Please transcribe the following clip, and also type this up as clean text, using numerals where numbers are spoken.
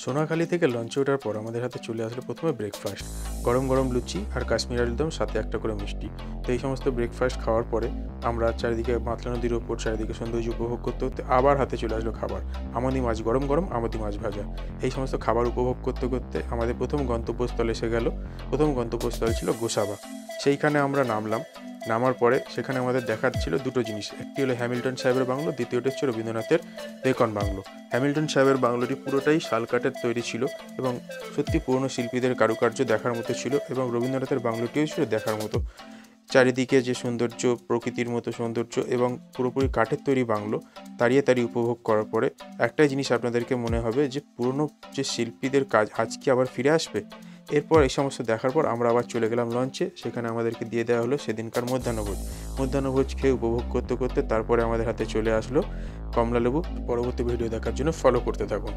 সোনাখালি থেকে লঞ্চে ওঠার পর আমাদের হাতে চলে আসলো প্রথমে ব্রেকফাস্ট। গরম গরম লুচি আর কাশ্মীরি আলুরদম, সাথে একটা করে মিষ্টি। তো এই সমস্ত ব্রেকফাস্ট খাওয়ার পরে আমরা চারিদিকে মাতলা নদীর ওপর চারিদিকে সৌন্দর্য উপভোগ করতে করতে আবার হাতে চলে আসলো খাবার। আমদি মাছ গরম গরম, আমদি মাছ ভাজা। এই সমস্ত খাবার উপভোগ করতে করতে আমাদের প্রথম গন্তব্যস্থল এসে গেল। প্রথম গন্তব্যস্থল ছিল গোসাবা। সেইখানে আমরা নামলাম। নামার পরে সেখানে আমাদের দেখার ছিল দুটো জিনিস, একটি হলো হ্যামিল্টন সাহেবের বাংলো, দ্বিতীয়টি হচ্ছে রবীন্দ্রনাথের বেকন বাংলো। হ্যামিল্টন সাহেবের বাংলোটি পুরোটাই শালকাঠের তৈরি ছিল এবং সত্যি পুরনো শিল্পীদের কারুকার্য দেখার মতো ছিল, এবং রবীন্দ্রনাথের বাংলোটিও ছিল দেখার মতো। চারিদিকে যে সৌন্দর্য, প্রকৃতির মতো সৌন্দর্য এবং পুরোপুরি কাঠের তৈরি বাংলো, তাড়িয়ে তাড়িয়ে উপভোগ করার পরে একটাই জিনিস আপনাদেরকে মনে হবে যে পুরনো যে শিল্পীদের কাজ আজ কি আবার ফিরে আসবে। এরপর এই সমস্ত দেখার পর আমরা আবার চলে গেলাম লঞ্চে। সেখানে আমাদেরকে দিয়ে দেওয়া হলো সেদিনকার মধ্যাহ্নভোজ। মধ্যাহ্নভোজ খেয়ে উপভোগ করতে করতে তারপরে আমাদের হাতে চলে আসলো কমলালেবু। পরবর্তী ভিডিও দেখার জন্য ফলো করতে থাকুন।